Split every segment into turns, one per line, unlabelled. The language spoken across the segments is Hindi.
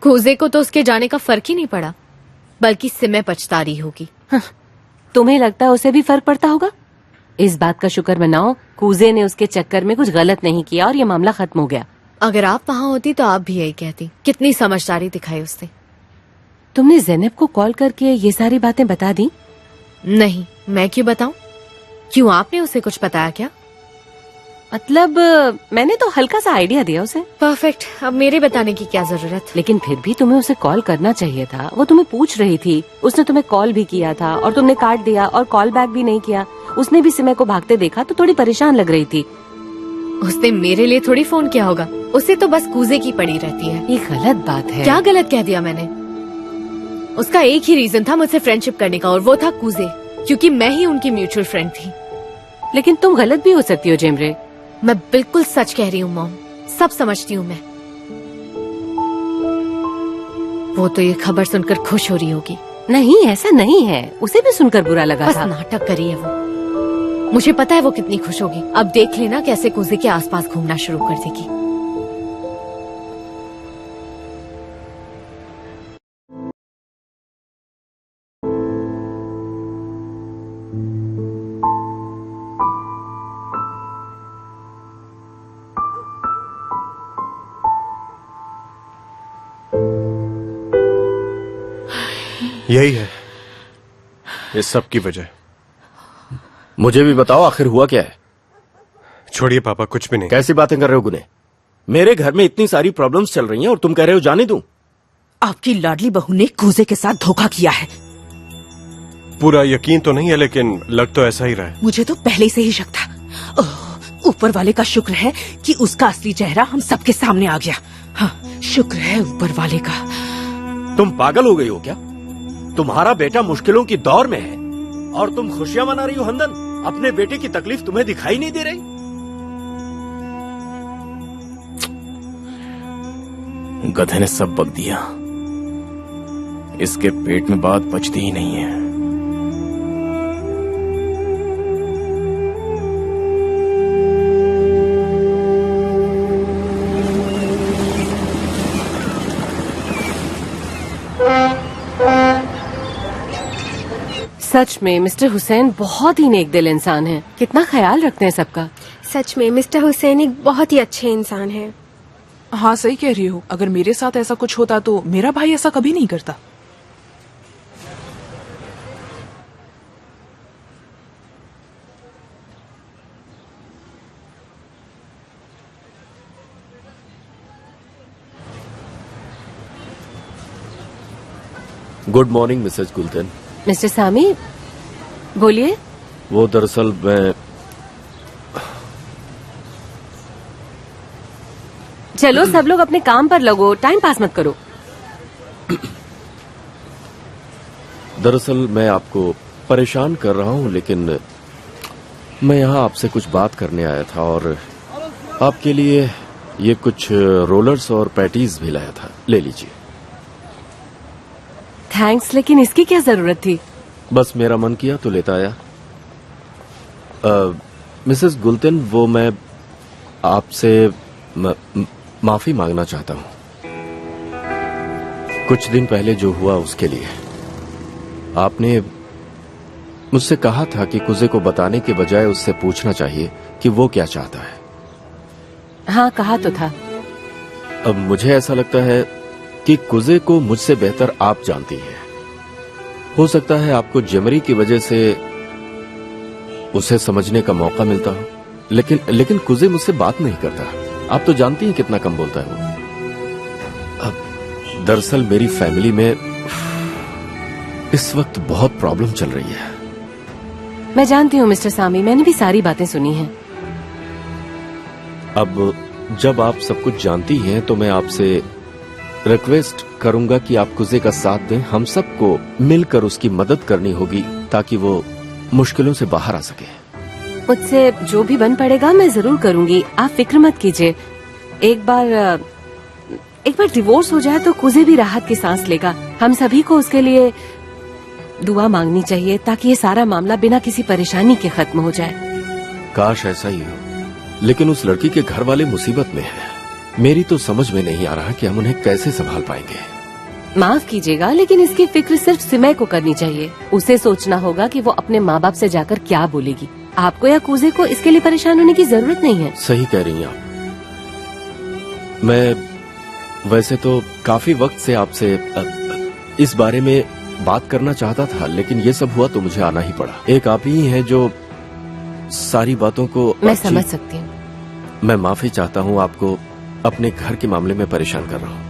कूजे को तो उसके जाने का फर्क ही नहीं पड़ा, बल्कि सिमे पछता रही होगी।
हाँ, तुम्हें लगता है उसे भी फर्क पड़ता होगा? इस बात का शुक्र मनाओ कूजे ने उसके चक्कर में कुछ गलत नहीं किया और ये मामला खत्म हो गया।
अगर आप वहाँ होती तो आप भी यही कहती। कितनी समझदारी दिखाई उसने।
तुमने ज़ैनब को कॉल करके ये सारी बातें बता दी?
नहीं, मैं क्यों बताऊं? क्यों, आपने उसे कुछ बताया क्या?
मतलब मैंने तो हल्का सा आइडिया दिया उसे।
परफेक्ट, अब मेरे बताने की क्या जरूरत।
लेकिन फिर भी तुम्हें उसे कॉल करना चाहिए था। वो तुम्हें पूछ रही थी, उसने तुम्हें कॉल भी किया था और तुमने काट दिया और कॉल बैक भी नहीं किया। उसने भी सिमे को भागते देखा तो थोड़ी परेशान लग रही थी।
उसने मेरे लिए थोड़ी फोन किया होगा, उसे तो बस कूजे की पड़ी रहती है।
ये गलत बात है।
क्या गलत कह दिया मैंने? उसका एक ही रीजन था मुझसे फ्रेंडशिप करने का, और वो था कूजे, क्योंकि मैं ही उनकी म्यूचुअल फ्रेंड थी।
लेकिन तुम गलत भी हो सकती हो जेमरे।
मैं बिल्कुल सच कह रही हूँ मॉम, सब समझती हूँ मैं। वो तो ये खबर सुनकर खुश हो रही होगी।
नहीं, ऐसा नहीं है, उसे भी सुनकर बुरा लगा
बस
था।
नाटक करी है वो। मुझे पता है वो कितनी खुश होगी। अब देख लेना कैसे कूजे के आसपास घूमना शुरू कर देगी।
यही है इस सब की वजह।
मुझे भी बताओ आखिर हुआ क्या है?
छोड़िए पापा, कुछ भी नहीं।
कैसी बातें कर रहे हो गुने? मेरे घर में इतनी सारी प्रॉब्लम्स चल रही हैं और तुम कह रहे हो जाने दूं?
आपकी लाडली बहू ने कूजे के साथ धोखा किया है।
पूरा यकीन तो नहीं है, लेकिन लग तो ऐसा ही रहा है।
मुझे तो पहले से ही शक था। ऊपर वाले का शुक्र है कि उसका असली चेहरा हम सबके सामने आ गया। हाँ, शुक्र है ऊपर वाले का।
तुम पागल हो गई हो क्या? तुम्हारा बेटा मुश्किलों की दौर में है और तुम खुशियां मना रही हो हंदन? अपने बेटे की तकलीफ तुम्हें दिखाई नहीं दे रही?
गधे ने सब बक दिया। इसके पेट में बात बचती ही नहीं है।
सच में मिस्टर हुसैन बहुत ही नेक दिल इंसान है। कितना ख्याल रखते हैं सबका।
सच में मिस्टर हुसैन एक बहुत ही अच्छे इंसान हैं।
हाँ, सही कह रही हो। अगर मेरे साथ ऐसा कुछ होता तो मेरा भाई ऐसा कभी नहीं करता।
गुड मॉर्निंग मिसेज गुलशन।
मिस्टर सामी, बोलिए।
वो दरअसल मैं...
चलो सब लोग अपने काम पर लगो, टाइम पास मत करो।
दरअसल मैं आपको परेशान कर रहा हूं, लेकिन मैं यहाँ आपसे कुछ बात करने आया था और आपके लिए ये कुछ रोलर्स और पैटीज भी लाया था। ले लीजिए।
थैंक्स, लेकिन इसकी क्या जरूरत थी?
बस मेरा मन किया तो लेता आया। मिसेस गुलशन, वो मैं आपसे माफी मांगना चाहता हूँ कुछ दिन पहले जो हुआ उसके लिए। आपने मुझसे कहा था कि कुजे को बताने के बजाय उससे पूछना चाहिए कि वो क्या चाहता है।
हाँ, कहा तो था।
अब मुझे ऐसा लगता है कि कुजे को मुझसे बेहतर आप जानती हैं। हो सकता है आपको जेमरी की वजह से उसे समझने का मौका मिलता हो, लेकिन कुजे मुझसे बात नहीं करता। आप तो जानती हैं कितना कम बोलता है वो। अब दरअसल मेरी फैमिली में इस वक्त बहुत प्रॉब्लम चल रही है।
मैं जानती हूँ मिस्टर सामी, मैंने भी सारी बातें सुनी हैं।
अब जब आप सब कुछ जानती हैं तो मैं आपसे रिक्वेस्ट करूंगा कि आप कुजे का साथ दें। हम सबको मिलकर उसकी मदद करनी होगी ताकि वो मुश्किलों से बाहर आ सके।
मुझसे जो भी बन पड़ेगा मैं जरूर करूंगी, आप फिक्र मत कीजिए। एक बार डिवोर्स हो जाए तो कुजे भी राहत की सांस लेगा। हम सभी को उसके लिए दुआ मांगनी चाहिए ताकि ये सारा मामला बिना किसी परेशानी के खत्म हो जाए।
काश ऐसा ही हो, लेकिन उस लड़की के घर वाले मुसीबत में हैं। मेरी तो समझ में नहीं आ रहा कि हम उन्हें कैसे संभाल पाएंगे।
माफ कीजिएगा, लेकिन इसकी फिक्र सिर्फ सिमय को करनी चाहिए। उसे सोचना होगा कि वो अपने माँ बाप से जाकर क्या बोलेगी। आपको या कूजे को इसके लिए परेशान होने की जरूरत नहीं है।
सही कह रही हैं आप। मैं वैसे तो काफी वक्त से आपसे इस बारे में बात करना चाहता था, लेकिन ये सब हुआ तो मुझे आना ही पड़ा। एक आप ही हैं जो सारी बातों को
मैं समझ सकती हूँ।
मैं माफी चाहता हूँ, आपको अपने घर के मामले में परेशान कर रहा हूँ।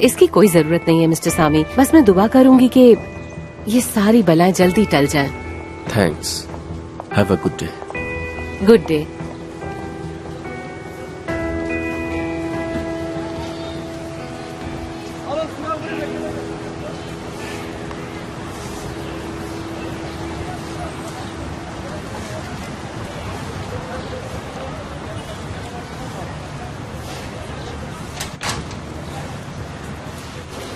इसकी कोई जरूरत नहीं है मिस्टर सामी। बस मैं दुआ करूंगी कि ये सारी बलाएं जल्दी टल जाएं।
Thanks. Have a good day.
Good day.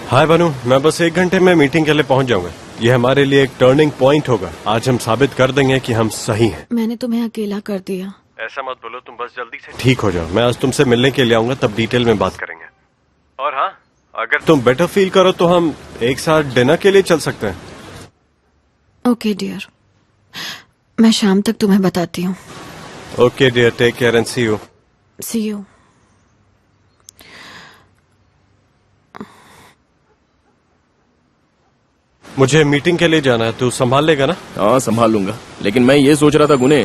Hi Banu, मैं बस 1 घंटे में मीटिंग के लिए पहुंच जाऊंगा। ये हमारे लिए एक टर्निंग पॉइंट होगा। आज हम साबित कर देंगे कि हम सही हैं।
मैंने तुम्हें अकेला कर दिया।
ऐसा मत बोलो, तुम बस जल्दी से ठीक हो जाओ। मैं आज तुमसे मिलने के लिए आऊंगा, तब डिटेल में बात करेंगे। और हाँ, अगर तुम बेटर फील करो तो हम एक साथ डिनर के लिए चल सकते हैं।
ओके डियर, मैं शाम तक तुम्हें बताती हूँ।
Okay dear, take care and see you.
See you.
मुझे मीटिंग के लिए जाना है, तू संभाल लेगा ना?
हाँ संभाल लूंगा, लेकिन मैं ये सोच रहा था गुने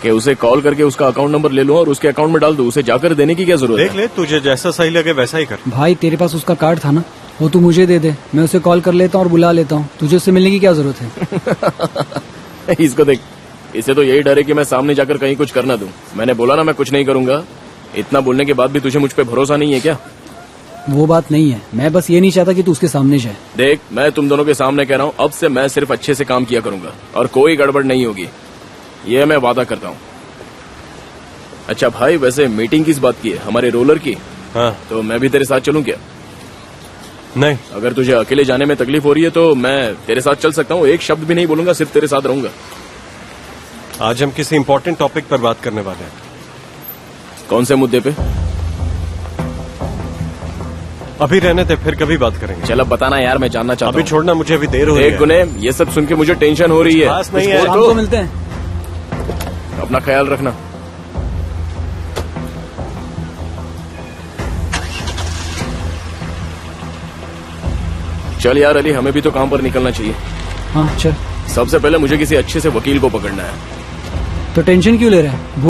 कि उसे कॉल करके उसका अकाउंट नंबर ले लूं और उसके अकाउंट में डाल दूं। उसे जाकर देने की क्या जरूरत
देख
है?
ले, तुझे जैसा सही लगे वैसा ही कर।
भाई तेरे पास उसका कार्ड था ना, वो तू मुझे दे दे। मैं उसे कॉल कर लेता हूँ और बुला लेता हूँ। तुझे उससे मिलने की क्या जरूरत है?
इसको देख, इसे तो यही डर है कि मैं सामने जाकर कहीं कुछ कर ना दूं। मैंने बोला ना मैं कुछ नहीं करूंगा। इतना बोलने के बाद भी तुझे मुझ पे भरोसा नहीं है क्या?
वो बात नहीं है, मैं बस ये नहीं चाहता कि तू उसके सामने जाए।
देख, मैं तुम दोनों के सामने कह रहा हूँ, अब से मैं सिर्फ अच्छे से काम किया करूंगा और कोई गड़बड़ नहीं होगी, ये मैं वादा करता हूँ। अच्छा भाई, वैसे मीटिंग किस बात की है? हमारे रोलर की?
हाँ।
तो मैं भी तेरे साथ चलूं क्या?
नहीं,
अगर तुझे अकेले जाने में तकलीफ हो रही है तो मैं तेरे साथ चल सकता हूँ। एक शब्द भी नहीं बोलूंगा, सिर्फ तेरे साथ रहूंगा।
आज हम किसी इम्पोर्टेंट टॉपिक पर बात करने वाले हैं।
कौन से मुद्दे पे?
अभी रहने दे, फिर कभी बात करेंगे।
चल अब बताना यार, मैं जानना चाहता
अभी
हूँ।
छोड़ना, मुझे अभी देर हो रही
एक
है।
गुने, ये सब सुन के मुझे टेंशन हो रही है।
खास नहीं
कुछ
है।
बोल
शाम
तो।
को मिलते हैं।
अपना ख्याल रखना। चल यार अली, हमें भी तो काम पर निकलना चाहिए।
हाँ चल।
सबसे पहले मुझे किसी अच्छे से वकील को पकड़ना है।
तो टेंशन क्यों ले रहा है?